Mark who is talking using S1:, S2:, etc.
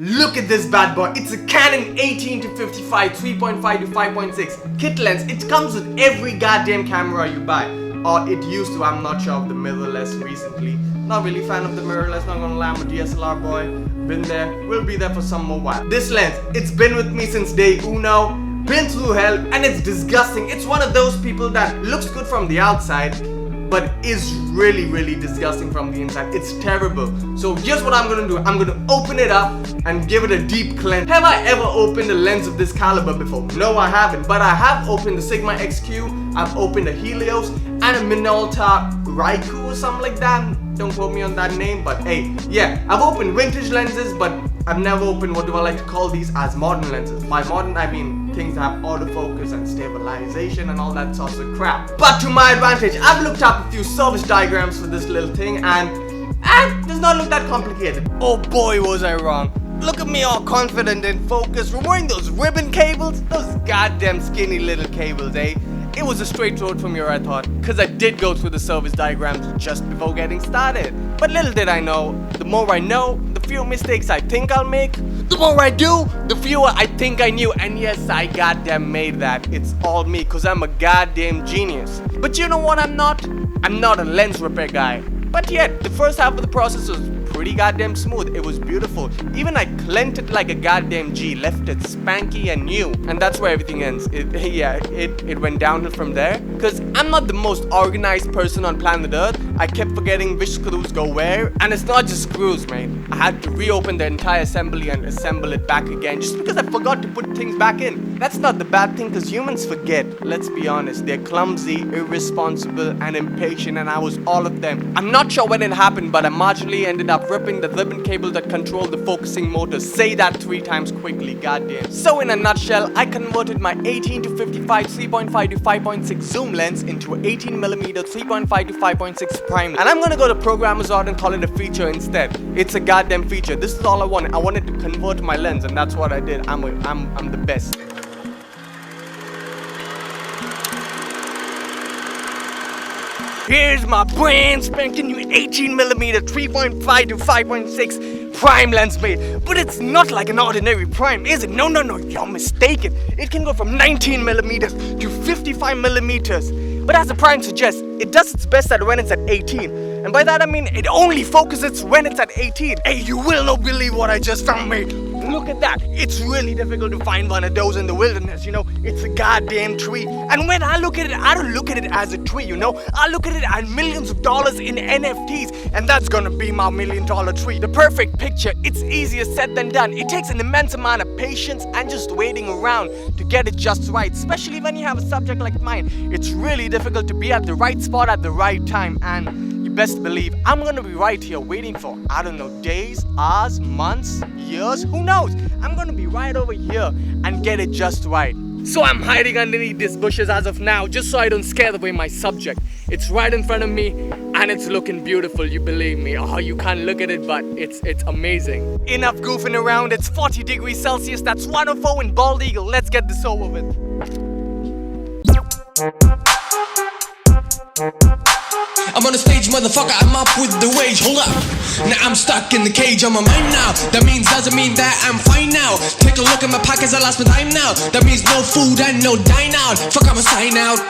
S1: Look at this bad boy. It's a Canon 18 to 55 3.5 to 5.6 kit lens. It comes with every goddamn camera you buy, or it used to. I'm not sure of the mirrorless recently. Not really fan of the mirrorless, not gonna lie. I'm a DSLR boy. Been there, will be there for some more while. This lens, it's been with me since day uno. Been through hell, and it's disgusting. It's one of those people that looks good from the outside, but is really disgusting from the inside. It's terrible. So here's what I'm gonna do. I'm gonna open it up and give it a deep cleanse. Have I ever opened a lens of this caliber before? No, I haven't. But I have opened the Sigma XQ. I've opened a Helios and a Minolta Raikou or something like that. Don't quote me on that name, but hey, yeah. I've opened vintage lenses, but I've never opened, what do I like to call these, as modern lenses. By modern, I mean things that have autofocus and stabilization and all that sorts of crap. But to my advantage, I've looked up a few service diagrams for this little thing, and it does not look that complicated. Oh boy, was I wrong. Look at me all confident and focused, removing those ribbon cables, those goddamn skinny little cables, eh? It was a straight road from here, I thought, because I did go through the service diagrams just before getting started. But little did I know, the more I know, the fewer mistakes I think I'll make. The more I do, the fewer I think I knew. And yes, I goddamn made that. It's all me, because I'm a goddamn genius. But you know what I'm not? I'm not a lens repair guy. But yet, the first half of the process was pretty goddamn smooth. It was beautiful. Even I cleaned it like a goddamn G, left it spanky and new. And that's where everything ends. It went downhill from there. Cause I'm not the most organized person on planet Earth. I kept forgetting which screws go where. And it's not just screws, man. I had to reopen the entire assembly and assemble it back again just because I forgot to put things back in. That's not the bad thing, cause humans forget. Let's be honest. They're clumsy, irresponsible, and impatient, and I was all of them. I'm not sure when it happened, but I marginally ended up ripping the ribbon cable that controlled the focusing motor. Say that 3 times quickly, goddamn. So in a nutshell, I converted my 18 to 55 3.5 to 5.6 zoom lens into an 18mm 3.5 to 5.6 prime. And I'm gonna go to programmer's art and call it a feature instead. It's a goddamn feature. This is all I wanted. I wanted to convert my lens, and that's what I did. I'm the best. Here's my brand spanking new 18mm 3.5 to 5.6 prime lens, mate. But it's not like an ordinary prime, is it? No, you're mistaken. It can go from 19mm to 55mm. But as the prime suggests, it does its best at when it's at 18. And by that I mean it only focuses when it's at 18. Hey, you will not believe what I just found, mate. Look at that. It's really difficult to find one of those in the wilderness, you know. It's a goddamn tree. And when I look at it, I don't look at it as a tree, you know. I look at it as millions of dollars in NFTs. And that's gonna be my $1 million tree. The perfect picture. It's easier said than done. It takes an immense amount of patience and just waiting around to get it just right. Especially when you have a subject like mine. It's really difficult to be at the right spot at the right time. And you best believe I'm gonna be right here waiting for, I don't know, days, hours, months, years, who knows? I'm gonna be right over here and get it just right. So I'm hiding underneath these bushes as of now, just so I don't scare away my subject. It's right in front of me and it's looking beautiful, you believe me. Oh, you can't look at it, but it's amazing. Enough goofing around. It's 40 degrees Celsius, that's 104 in Bald Eagle. Let's get this over with.
S2: I'm on the stage, motherfucker, I'm up with the wage, hold up. Now I'm stuck in the cage, I'm a mime now. That doesn't mean that I'm fine now. Take a look at my pockets, I lost my time now. That means no food and no dine out. Fuck, I'm a sign out.